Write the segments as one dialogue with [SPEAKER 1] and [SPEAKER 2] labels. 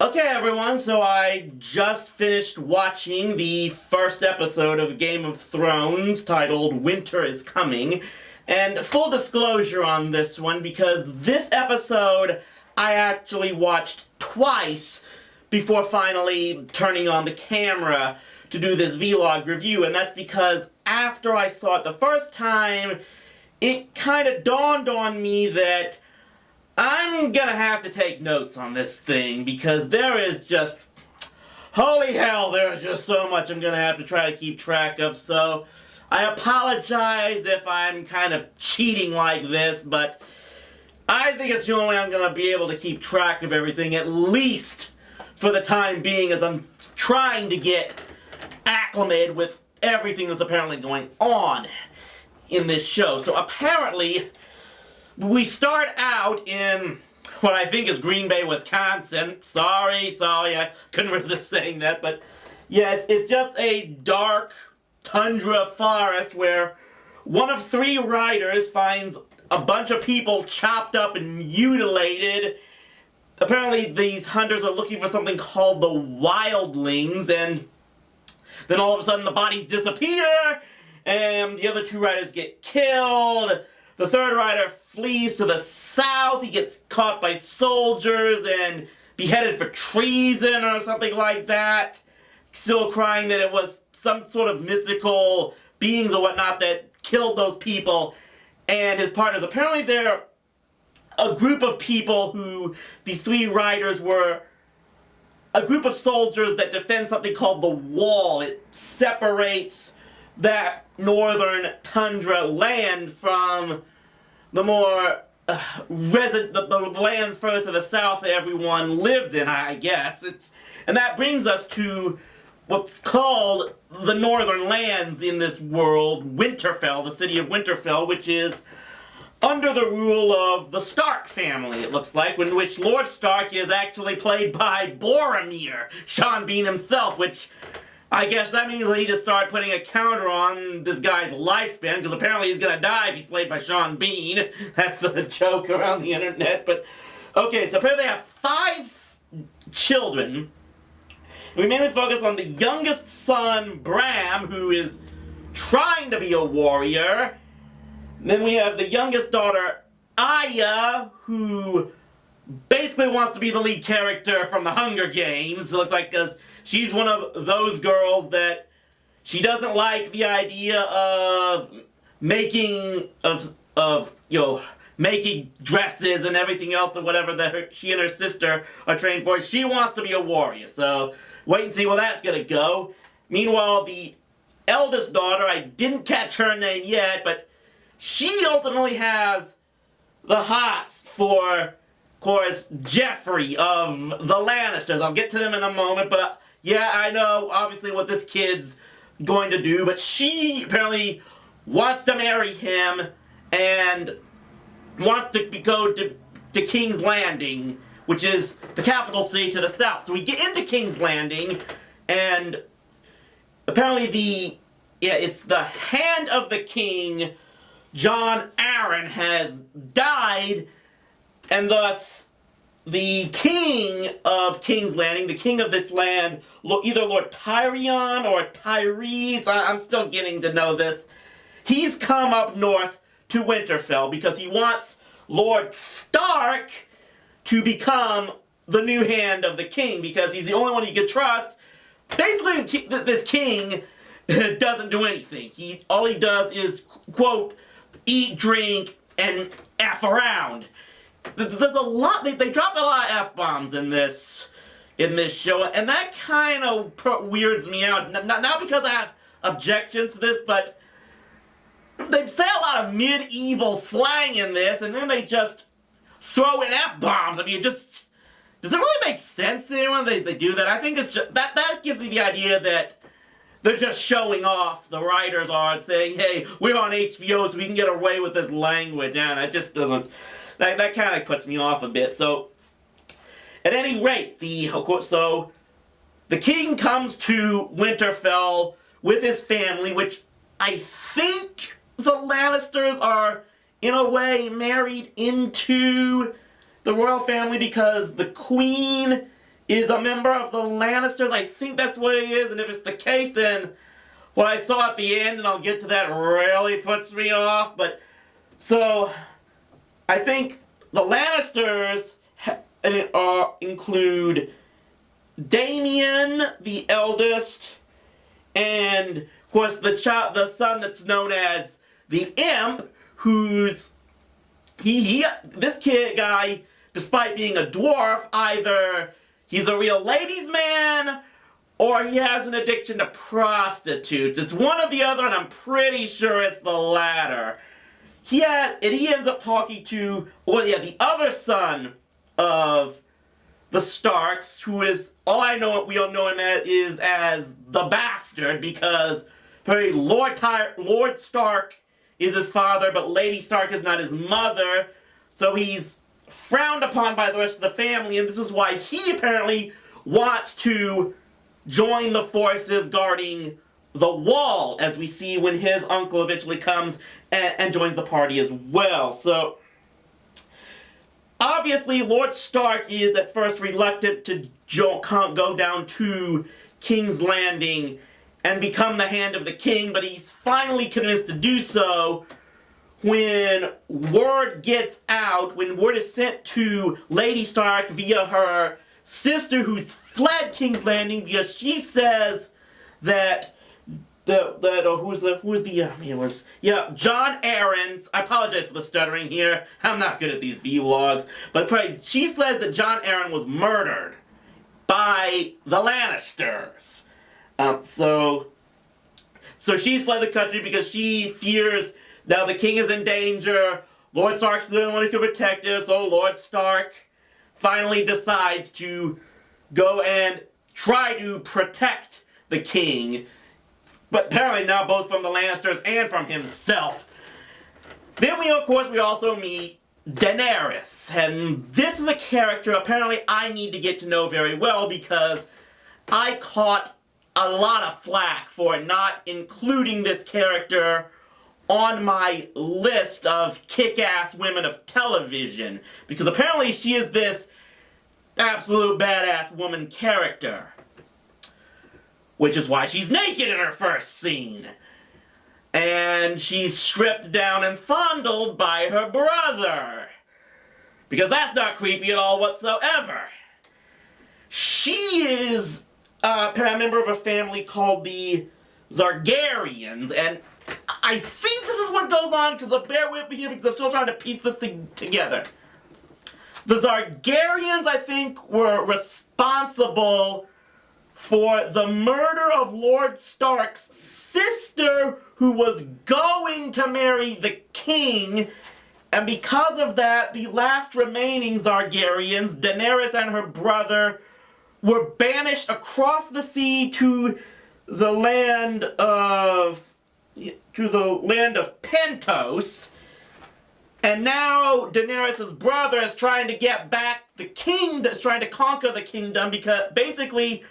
[SPEAKER 1] Okay everyone, so I just finished watching the first episode of Game of Thrones titled Winter is Coming. And full disclosure on this one, because this episode I actually watched twice before finally turning on the camera to do this vlog review, and that's because after I saw it the first time, it kind of dawned on me that I'm gonna have to take notes on this thing, because there is just, holy hell, there is just so much I'm gonna have to try to keep track of, so I apologize if I'm kind of cheating like this, but I think it's the only way I'm gonna be able to keep track of everything, at least for the time being, as I'm trying to get acclimated with everything that's apparently going on in this show. So apparently, we start out in what I think is Green Bay, Wisconsin. Sorry, I couldn't resist saying that, but yeah, it's just a dark tundra forest where one of three riders finds a bunch of people chopped up and mutilated. Apparently these hunters are looking for something called the wildlings, and then all of a sudden the bodies disappear, and the other two riders get killed. The third rider flees to the south. He gets caught by soldiers and beheaded for treason or something like that. Still crying that it was some sort of mystical beings or whatnot that killed those people and his partners. Apparently they're a group of people who, these three riders were a group of soldiers that defend something called the Wall. It separates that northern tundra land from the more the lands further to the south that everyone lives in, I guess. And that brings us to what's called the northern lands in this world, Winterfell, the city of Winterfell, which is under the rule of the Stark family, it looks like, in which Lord Stark is actually played by Boromir, Sean Bean himself, which I guess that means we need to start putting a counter on this guy's lifespan, because apparently he's gonna die if he's played by Sean Bean. That's the joke around the internet, but okay, so apparently they have 5 children. We mainly focus on the youngest son, Bram, who is trying to be a warrior. Then we have the youngest daughter, ARYA, who basically wants to be the lead character from the Hunger Games. It looks like, because she's one of those girls that she doesn't like the idea of making making dresses and everything else, and whatever that she and her sister are trained for. She wants to be a warrior, so wait and see where that's gonna go. Meanwhile, the eldest daughter, I didn't catch her name yet, but she ultimately has the hots for, of course, Joffrey of the Lannisters. I'll get to them in a moment, but yeah, I know obviously what this kid's going to do, but she apparently wants to marry him and wants to go to King's Landing, which is the capital city to the south. So we get into King's Landing, and apparently it's the hand of the king, Jon Arryn, has died, and thus the king of King's Landing, the king of this land, either Lord Tyrion or Tyrese, I'm still getting to know this, he's come up north to Winterfell because he wants Lord Stark to become the new hand of the king, because he's the only one he can trust. Basically, this king doesn't do anything. All he does is, quote, eat, drink, and F around. There's a lot, they drop a lot of F-bombs in this show, and that kind of weirds me out. Not because I have objections to this, but they say a lot of medieval slang in this, and then they just throw in F-bombs. I mean, does it really make sense to anyone they do that? I think it's just, that gives me the idea that they're just showing off, the writers are, saying, hey, we're on HBO so we can get away with this language, and it just doesn't, that kind of puts me off a bit. So, at any rate, the king comes to Winterfell with his family, which I think the Lannisters are, in a way, married into the royal family, because the queen is a member of the Lannisters. I think that's what it is, and if it's the case, then what I saw at the end, and I'll get to that, really puts me off. But, so, I think the Lannisters include Damien, the eldest, and, of course, the son that's known as the Imp, who's, this guy, despite being a dwarf, either he's a real ladies' man, or he has an addiction to prostitutes. It's one or the other, and I'm pretty sure it's the latter. He ends up talking to, the other son of the Starks, who is, we all know him as the Bastard, because Lord Stark is his father, but Lady Stark is not his mother, so he's frowned upon by the rest of the family, and this is why he apparently wants to join the forces guarding the wall, as we see when his uncle eventually comes and joins the party as well. So, obviously, Lord Stark is at first reluctant to go down to King's Landing and become the Hand of the King, but he's finally convinced to do so when word gets out, when word is sent to Lady Stark via her sister who's fled King's Landing because she says that John Arryn, I apologize for the stuttering here, I'm not good at these vlogs, but she says that John Arryn was murdered by the Lannisters. So she's fled the country because she fears now the king is in danger. Lord Stark's the only one who can protect us, so Lord Stark finally decides to go and try to protect the king. But apparently now both from the Lannisters and from himself. Then we also meet Daenerys. And this is a character apparently I need to get to know very well because I caught a lot of flack for not including this character on my list of kick-ass women of television. Because apparently she is this absolute badass woman character. Which is why she's naked in her first scene. And she's stripped down and fondled by her brother. Because that's not creepy at all whatsoever. She is a member of a family called the Targaryens, and I think this is what goes on, because bear with me here because I'm still trying to piece this thing together. The Targaryens, I think, were responsible for the murder of Lord Stark's sister, who was going to marry the king, and because of that, the last remaining Targaryens, Daenerys and her brother, were banished across the sea to the land of Pentos, and now Daenerys' brother is trying to get back the kingdom, is trying to conquer the kingdom, because basically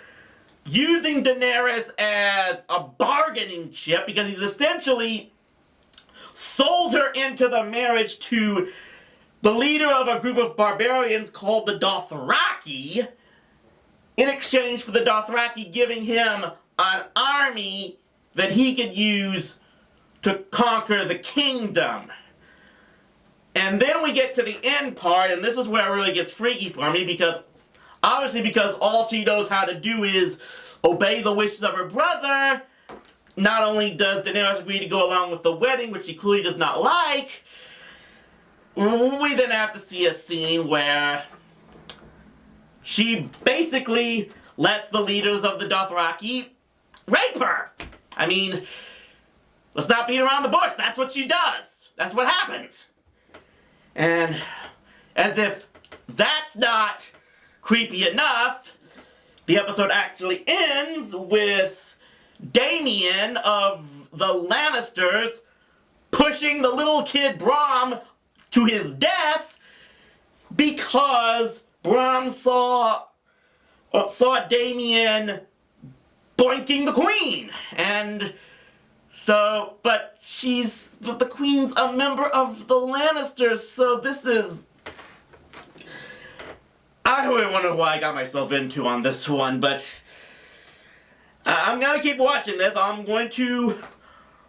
[SPEAKER 1] using Daenerys as a bargaining chip, because he's essentially sold her into the marriage to the leader of a group of barbarians called the Dothraki, in exchange for the Dothraki giving him an army that he could use to conquer the kingdom. And then we get to the end part, and this is where it really gets freaky for me, because all she knows how to do is obey the wishes of her brother. Not only does Daenerys agree to go along with the wedding, which she clearly does not like, we then have to see a scene where she basically lets the leaders of the Dothraki rape her. I mean, let's not beat around the bush. That's what she does. That's what happens. And as if that's not creepy enough, the episode actually ends with Damien of the Lannisters pushing the little kid Brom to his death because Brom saw Damien boinking the queen. And so, but the queen's a member of the Lannisters, so this is... I really wonder what I got myself into on this one, but I'm gonna keep watching this. I'm going to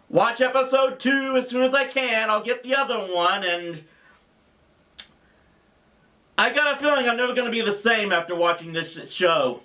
[SPEAKER 1] watch episode 2 as soon as I can. I'll get the other one, and I got a feeling I'm never gonna be the same after watching this show.